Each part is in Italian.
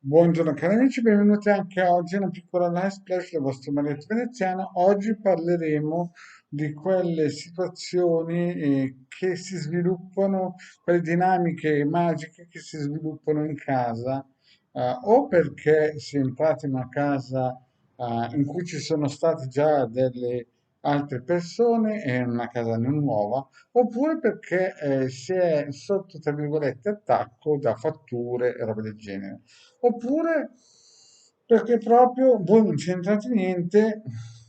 Buongiorno cari amici, benvenuti anche oggi a una piccola live splash del vostro Marietto Veneziano. Oggi parleremo di quelle situazioni che si sviluppano, quelle dinamiche magiche che si sviluppano in casa, o perché si è entrati in una casa in cui ci sono state già delle altre persone, e una casa non nuova, oppure perché si è sotto, tra virgolette, attacco da fatture e roba del genere. Oppure perché proprio voi non c'entrate niente,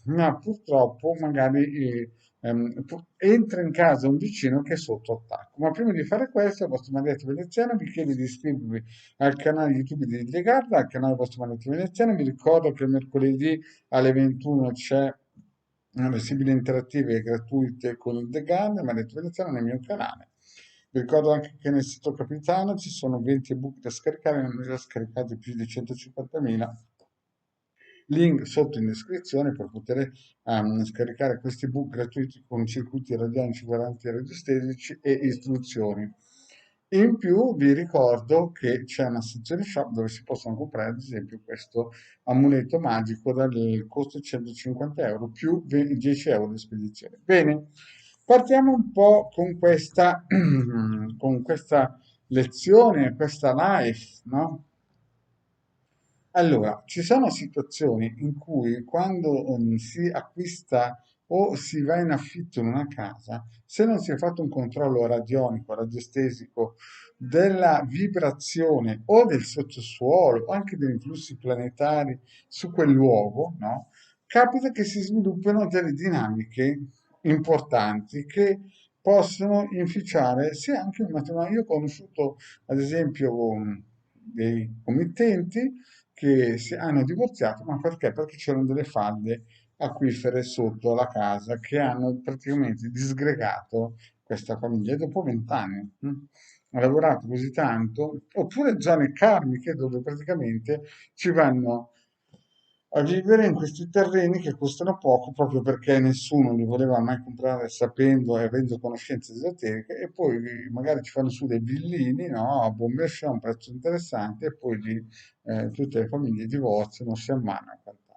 ma purtroppo magari entra in casa un vicino che è sotto attacco. Ma prima di fare questo, il vostro Marietto Veneziano vi chiede di iscrivervi al canale YouTube di Legarda, al canale del vostro Marietto Veneziano. Vi ricordo che il mercoledì alle 21 c'è una sibili interattive e gratuite con il The Gun, Marietto Veneziano nel mio canale. Vi ricordo anche che nel sito Capitano ci sono 20 ebook da scaricare, ne hanno già scaricati più di 150.000. Link sotto in descrizione per poter scaricare questi ebook gratuiti con circuiti radionici, guaranti radiostesici e istruzioni. In più vi ricordo che c'è una sezione shop dove si possono comprare ad esempio questo amuleto magico dal costo di 150 euro più 10 euro di spedizione. Bene, partiamo un po' con questa, con questa lezione, questa live, no? Allora, ci sono situazioni in cui quando si acquista o si va in affitto in una casa, se non si è fatto un controllo radionico, radiestesico della vibrazione o del sottosuolo o anche degli influssi planetari su quel luogo, no? Capita che si sviluppino delle dinamiche importanti che possono inficiare sia anche il matrimonio. Io ho conosciuto, ad esempio, dei committenti che si hanno divorziato, ma perché? Perché c'erano delle falde acquifere sotto la casa che hanno praticamente disgregato questa famiglia e dopo 20 anni. Ha lavorato così tanto, oppure zone karmiche dove praticamente ci vanno a vivere in questi terreni che costano poco proprio perché nessuno li voleva mai comprare sapendo e avendo conoscenze esoteriche e poi magari ci fanno su dei villini, no, a Bombershow a un prezzo interessante e poi lì tutte le famiglie divorziano, si ammanano e quant'altro.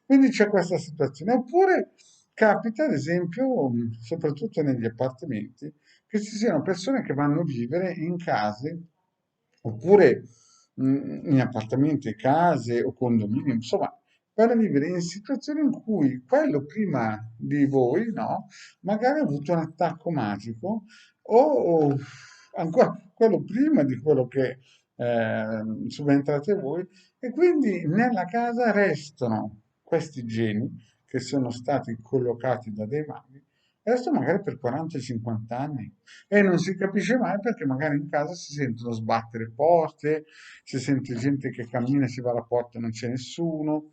Quindi c'è questa situazione. Oppure capita, ad esempio, soprattutto negli appartamenti, che ci siano persone che vanno a vivere in case oppure in appartamenti, case o condomini, insomma, vanno a vivere in situazioni in cui quello prima di voi, no, magari ha avuto un attacco magico o ancora quello prima di quello che subentrate voi e quindi nella casa restano questi geni che sono stati collocati da dei maghi, restano magari per 40-50 anni e non si capisce mai perché magari in casa si sentono sbattere porte, si sente gente che cammina, si va alla porta e non c'è nessuno,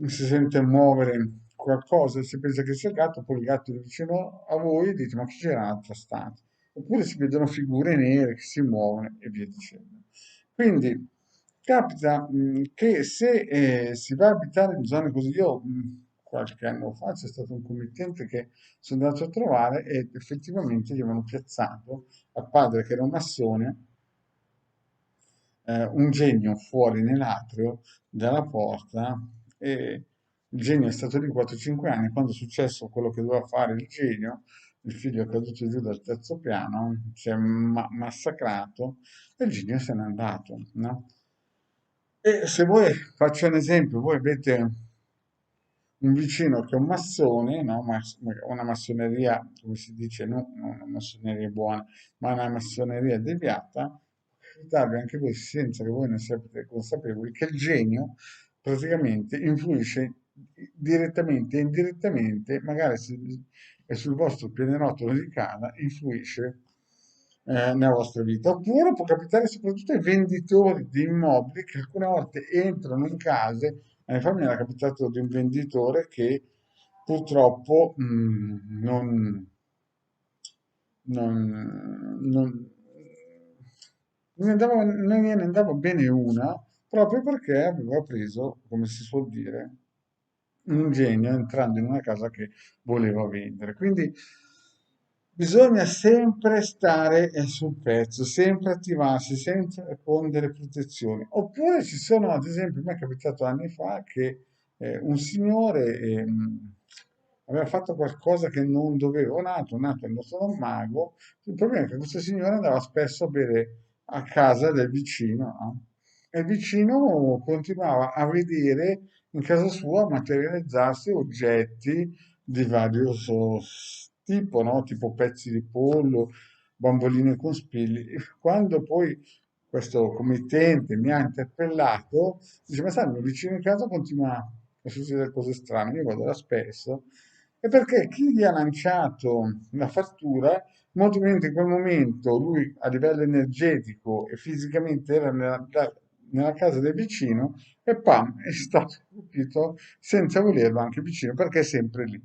si sente muovere qualcosa, si pensa che sia il gatto, poi il gatto è vicino a voi e dite ma chi c'era nell'altra stanza? Oppure si vedono figure nere che si muovono e via dicendo. Quindi capita che se si va a abitare in zone così, io qualche anno fa c'è stato un committente che sono andato a trovare e effettivamente gli avevano piazzato al padre che era un massone un genio fuori nell'atrio dalla porta e il genio è stato lì 4-5 anni. Quando è successo quello che doveva fare il genio, il figlio è caduto giù dal terzo piano, si è massacrato e il genio se n'è andato, no? E se voi, faccio un esempio, voi avete un vicino che è un massone, no? Una massoneria, come si dice, non una massoneria buona, ma una massoneria deviata, può capitarvi anche voi, senza che voi ne siate consapevoli, che il genio praticamente influisce direttamente e indirettamente, magari se è sul vostro pianerottolo di casa, influisce nella vostra vita. Oppure può capitare soprattutto ai venditori di immobili che alcune volte entrano in case. A me era capitato di un venditore che purtroppo non non gliene andava bene una proprio perché aveva preso, come si suol dire, un genio entrando in una casa che voleva vendere. Quindi Bisogna sempre stare sul pezzo, sempre attivarsi, sempre con delle protezioni. Oppure ci sono, ad esempio, a me è capitato anni fa che un signore aveva fatto qualcosa che non doveva, nato, non sono un mago. Il problema è che questo signore andava spesso a bere a casa del vicino, no? E il vicino continuava a vedere in casa sua materializzarsi oggetti di vario tipo, no? Tipo pezzi di pollo, bamboline con spilli. E quando poi questo committente mi ha interpellato, dice, ma sai, il mio vicino in casa continua a succedere cose strane, io vado là spesso, e perché chi gli ha lanciato la fattura, molto probabilmente in quel momento lui a livello energetico e fisicamente era nella casa del vicino e pam, è stato colpito senza volerlo anche vicino perché è sempre lì.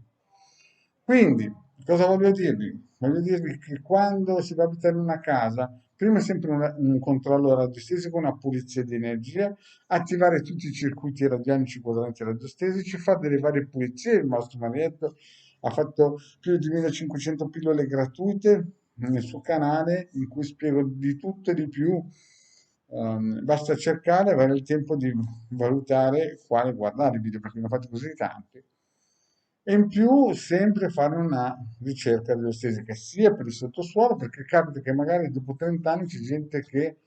Quindi, cosa voglio dirvi? Voglio dirvi che quando si va a abitare in una casa, prima è sempre un controllo radiostesico, una pulizia di energia, attivare tutti i circuiti radionici quadranti radiostesici, fare delle varie pulizie. Il nostro Marietto ha fatto più di 1500 pillole gratuite nel suo canale in cui spiego di tutto e di più. Basta cercare e avere il tempo di valutare quale guardare i video perché ne ho fatti così tanti. E in più sempre fare una ricerca geostesica sia per il sottosuolo, perché capita che magari dopo 30 anni c'è gente che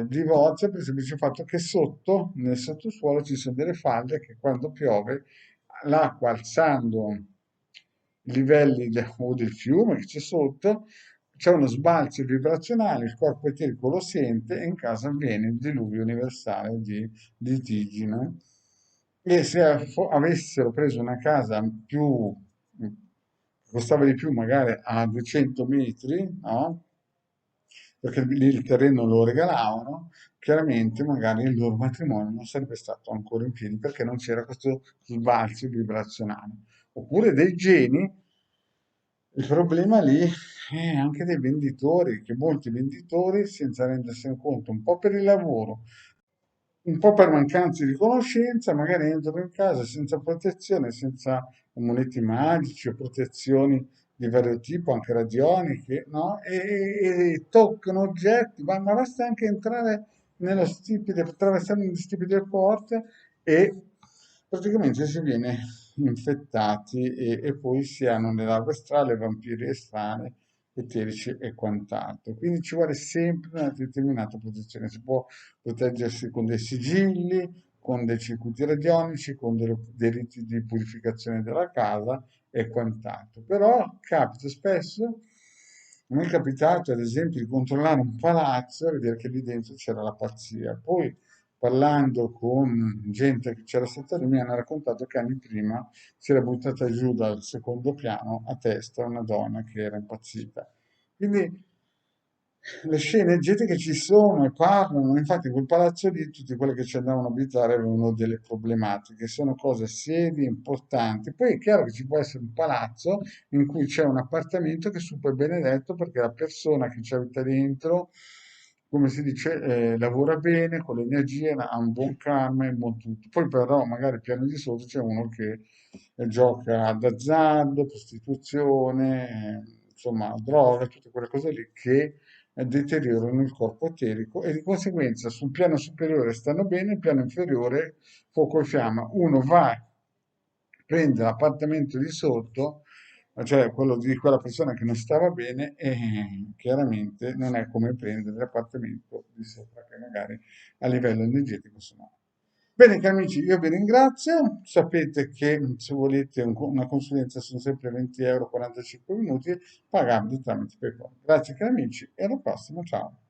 divorzia per il semplice fatto che sotto, nel sottosuolo, ci sono delle falde che quando piove l'acqua alzando i livelli o del fiume che c'è sotto, c'è uno sbalzo vibrazionale, il corpo eterico lo sente e in casa avviene il diluvio universale di Tigine. E se avessero preso una casa più, che costava di più, magari a 200 metri, no? Perché lì il terreno lo regalavano, chiaramente magari il loro matrimonio non sarebbe stato ancora in piedi perché non c'era questo sbalzo vibrazionale. Oppure dei geni, il problema lì è anche dei venditori, che molti venditori, senza rendersene conto, un po' per il lavoro, un po' per mancanza di conoscenza, magari entrano in casa senza protezione, senza amuleti magici o protezioni di vario tipo, anche radioniche, no? E toccano oggetti, ma basta anche entrare nello stipite, attraversando gli stipiti delle porte e praticamente si viene infettati e poi si hanno le larve strane, vampiri strane, eterici e quant'altro. Quindi ci vuole sempre una determinata protezione. Si può proteggersi con dei sigilli, con dei circuiti radionici, con dei riti di purificazione della casa e quant'altro. Però capita spesso, a me è capitato ad esempio di controllare un palazzo e vedere che lì dentro c'era la pazzia. Poi parlando con gente che c'era stata lì mi hanno raccontato che anni prima si era buttata giù dal secondo piano a testa una donna che era impazzita. Quindi le scene energetiche ci sono e parlano, infatti in quel palazzo lì tutti quelli che ci andavano a abitare avevano delle problematiche, sono cose serie, importanti. Poi è chiaro che ci può essere un palazzo in cui c'è un appartamento che è super benedetto perché la persona che ci abita dentro, come si dice, lavora bene con le energie, ha un buon karma e un buon tutto. Poi però magari al piano di sotto c'è uno che gioca d'azzardo, prostituzione, insomma, droga, tutte quelle cose lì che deteriorano il corpo eterico e di conseguenza sul piano superiore stanno bene, il piano inferiore fuoco e fiamma. Uno va, prende l'appartamento di sotto, cioè quello di quella persona che non stava bene e chiaramente non è come prendere l'appartamento di sopra che magari a livello energetico sono. Bene, cari amici, io vi ringrazio. Sapete che se volete una consulenza sono sempre 20 euro 45 minuti, pagabili tramite PayPal. Grazie, cari amici, e alla prossima. Ciao.